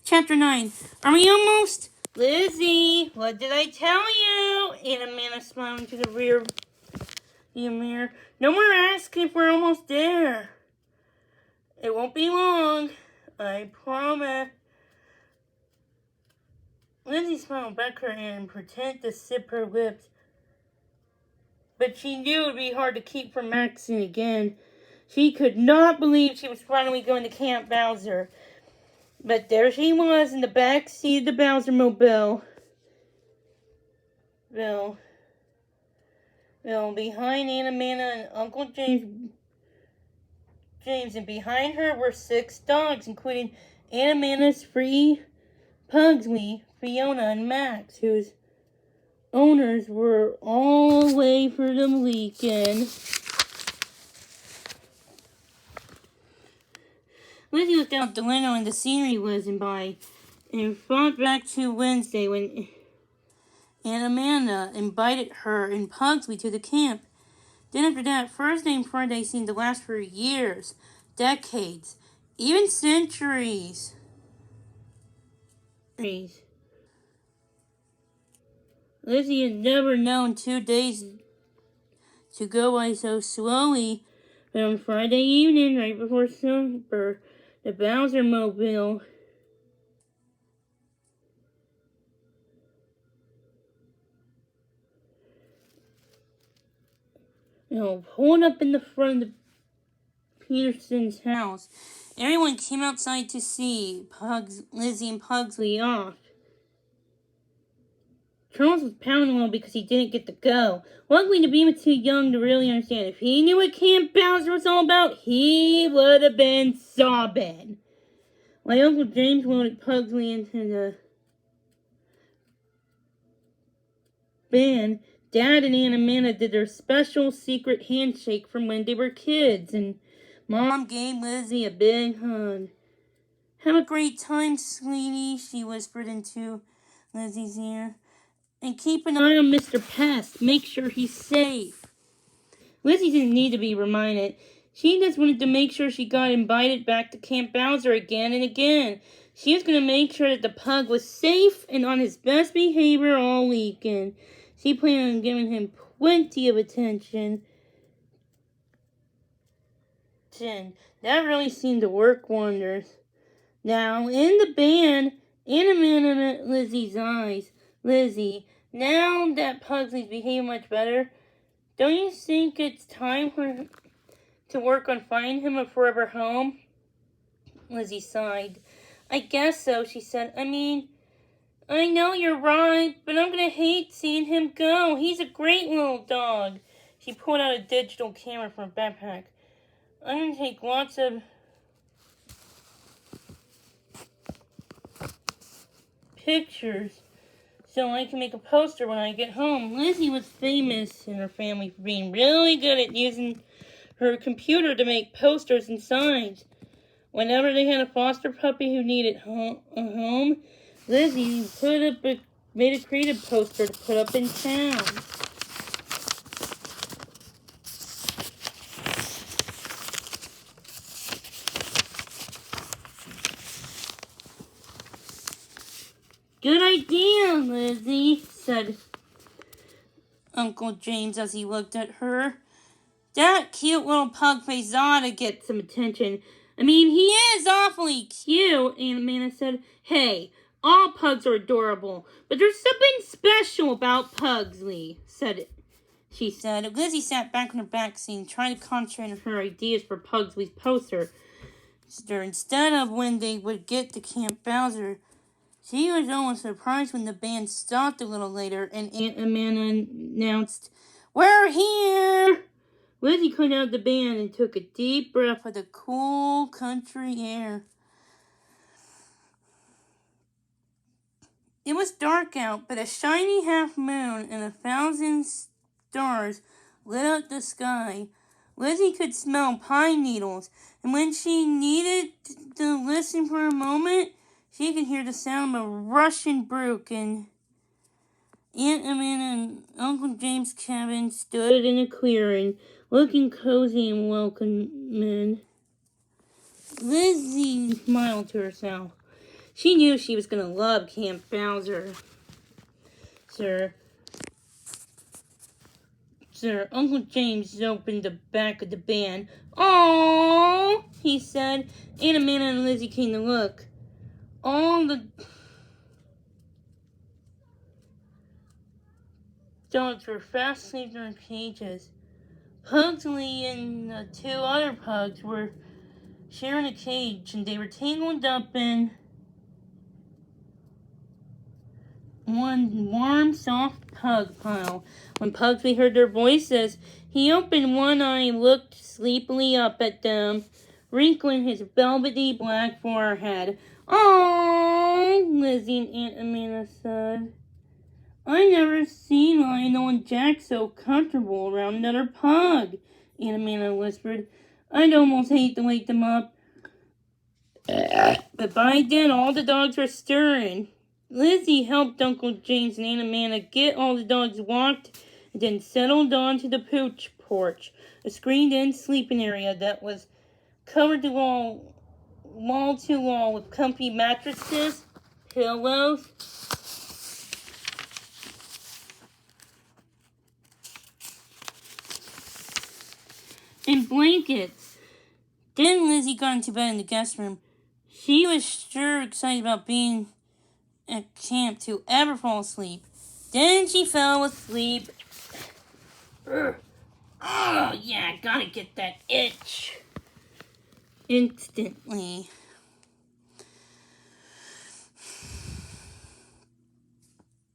Chapter 9. Are we almost? Lizzie, what did I tell you? Aunt Amanda smiled into the rear view mirror. No more asking if we're almost there. It won't be long. I promise. Lizzie smiled back her hand and pretended to sip her lips. But she knew it would be hard to keep from Maxine again. She could not believe she was finally going to Camp Bowser. But there she was in the back seat of the Bowser Mobile. Behind Aunt Amanda and Uncle James, and behind her were 6 dogs, including Aunt Amanda's free Pugsley, Fiona, and Max, whose owners were all away for the weekend. Lizzie looked out the window and the scenery whizzing by, and thought back to Wednesday when Aunt Amanda invited her and Pugsley to the camp. Then after that, Thursday and Friday seemed to last for years, decades, even centuries. Lizzie had never known 2 days to go by so slowly, but on Friday evening, right before supper, the Bowser Mobile pulled up in the front of Peterson's house. Everyone came outside to see Lizzie and Pugsley off. Charles was pounding a little because he didn't get to go. Luckily, the bean was too young to really understand. If he knew what Camp Bowser was all about, he would have been sobbing. While Uncle James loaded Pugsley into the van, Dad and Aunt Amanda did their special secret handshake from when they were kids, and Mom gave Lizzie a big hug. Have a great time, sweetie, she whispered into Lizzie's ear. And keep an eye on Mr. Pest. Make sure he's safe. Lizzie didn't need to be reminded. She just wanted to make sure she got invited back to Camp Bowser again and again. She was going to make sure that the pug was safe and on his best behavior all weekend. She planned on giving him plenty of attention. That really seemed to work wonders. Now, in the band, Aunt Amanda met Lizzie's eyes. Lizzie, now that Pugsley's behaving much better, don't you think it's time to work on finding him a forever home? Lizzie sighed. I guess so, she said. I mean, I know you're right, but I'm going to hate seeing him go. He's a great little dog. She pulled out a digital camera from her backpack. I'm going to take lots of pictures so I can make a poster when I get home. Lizzie was famous in her family for being really good at using her computer to make posters and signs. Whenever they had a foster puppy who needed a home, Lizzie made a creative poster to put up in town. Good idea, Lizzie, said Uncle James as he looked at her. That cute little pug face ought to get some attention. I mean, he is awfully cute, Aunt Amanda said. Hey, all pugs are adorable, but there's something special about Pugsley, she said. Lizzie sat back in her back seat, trying to concentrate on her ideas for Pugsley's poster. Instead of when they would get to Camp Bowser, she was almost surprised when the band stopped a little later and Aunt Amanda announced, We're here! Lizzie climbed out of the band and took a deep breath of the cool country air. It was dark out, but a shiny half moon and 1,000 stars lit up the sky. Lizzie could smell pine needles, and when she needed to listen for a moment, she could hear the sound of a rushing brook, and Aunt Amanda and Uncle James' cabin stood in a clearing, looking cozy and welcoming. Lizzie smiled to herself. She knew she was going to love Camp Bowser. Sir, Uncle James opened the back of the van. "Oh," he said. Aunt Amanda and Lizzie came to look. All the dogs were fast asleep in their cages. Pugsley and the two other pugs were sharing a cage, and they were tangled up in one warm, soft pug pile. When Pugsley heard their voices, he opened one eye and looked sleepily up at them, wrinkling his velvety black forehead. "Oh," Lizzie and Aunt Amanda said. "I never seen Lionel and Jack so comfortable around another pug," Aunt Amanda whispered. "I'd almost hate to wake them up." But by then, all the dogs were stirring. Lizzie helped Uncle James and Aunt Amanda get all the dogs walked and then settled onto the pooch porch, a screened-in sleeping area that was covered to wall to wall with comfy mattresses, pillows, and blankets. Then Lizzie got into bed in the guest room. She was sure excited about being at camp to ever fall asleep. Then she fell asleep. Oh, yeah, gotta get that itch. Instantly.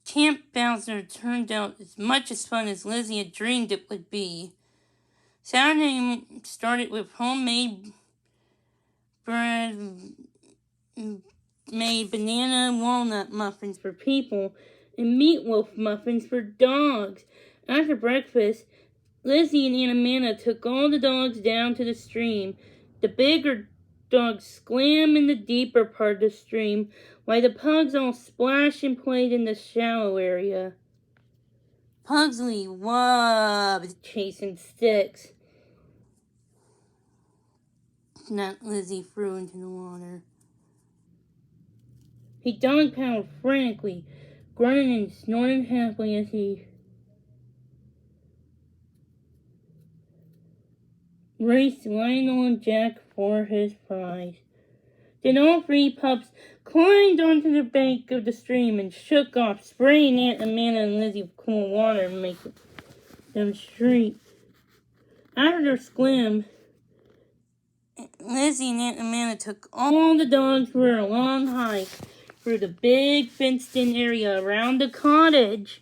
Camp Bowser turned out as much as fun as Lizzie had dreamed it would be. Saturday started with homemade bread, made banana and walnut muffins for people and meatloaf muffins for dogs. After breakfast, Lizzie and Aunt Amanda took all the dogs down to the stream. The bigger dogs swam in the deeper part of the stream, while the pugs all splashed and played in the shallow area. Pugsley loved chasing sticks that Lizzie threw into the water. He dog paddled frantically, grunting and snorting happily as he raced Lionel and Jack for his prize. Then all three pups climbed onto the bank of the stream and shook off, spraying Aunt Amanda and Lizzie with cool water and making them shriek. After their swim, Lizzie and Aunt Amanda took all the dogs for a long hike through the big fenced-in area around the cottage.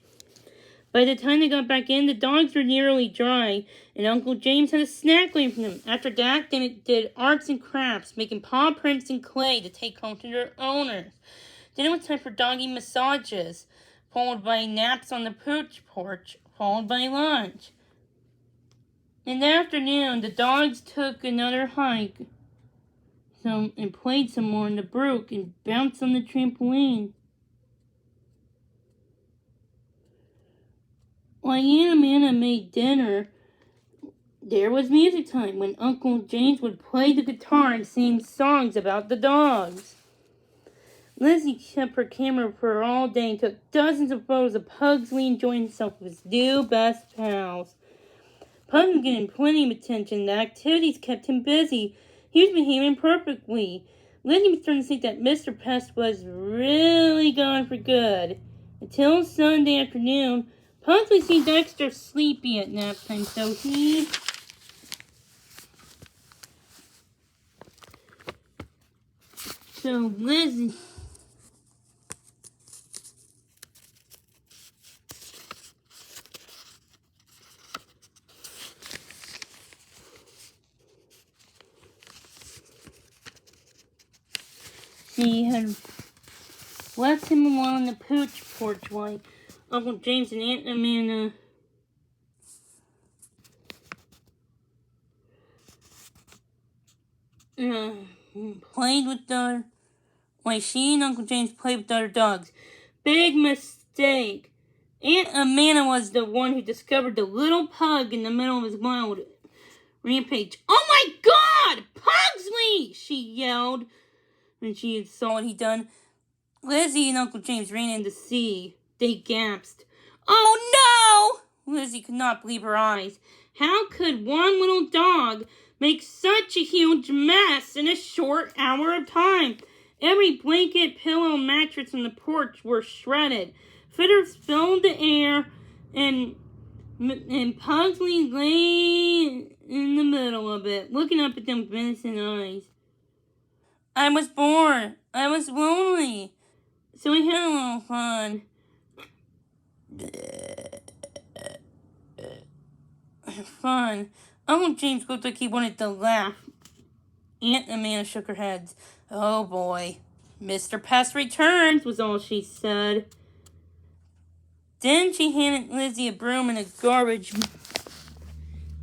By the time they got back in, the dogs were nearly dry, and Uncle James had a snack waiting for them. After that, they did arts and crafts, making paw prints and clay to take home to their owners. Then it was time for doggy massages, followed by naps on the pooch porch, followed by lunch. In the afternoon, the dogs took another hike and played some more in the brook and bounced on the trampoline. While Aunt Amanda made dinner, there was music time when Uncle James would play the guitar and sing songs about the dogs. Lizzie kept her camera for all day and took dozens of photos of Pugsley enjoying himself with his new best pals. Pug was getting plenty of attention. The activities kept him busy. He was behaving perfectly. Lizzie was starting to think that Mr. Pest was really gone for good. Until Sunday afternoon, Pugsley seemed extra sleepy at nap time, so Lizzie had left him alone on the pooch porch while Uncle James and Aunt Amanda she and Uncle James played with other dogs. Big mistake. Aunt Amanda was the one who discovered the little pug in the middle of his wild rampage. "Oh my God! Pugsley!" she yelled when she saw what he'd done. Lizzie and Uncle James ran in to see. They gasped. "Oh no!" Lizzie could not believe her eyes. How could one little dog make such a huge mess in a short hour of time? Every blanket, pillow, and mattress on the porch were shredded. Fritters filled the air, and Pugsley lay in the middle of it, looking up at them with innocent eyes. "I was bored. I was lonely. So we had a little fun." Fun. Uncle James looked like he wanted to laugh. Aunt Amanda shook her head. "Oh boy. Mr. Pest returns," was all she said. Then she handed Lizzie a broom and a garbage.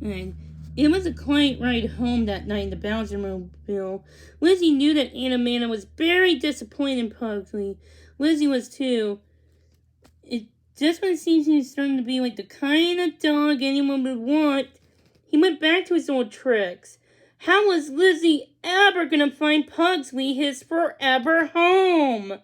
And it was a quiet ride home that night in the Bowser Mobile. Lizzie knew that Aunt Amanda was very disappointed in Pugsley. Lizzie was too. Just when it seems he was starting to be like the kind of dog anyone would want, he went back to his old tricks. How was Lizzie ever going to find Pugsley his forever home?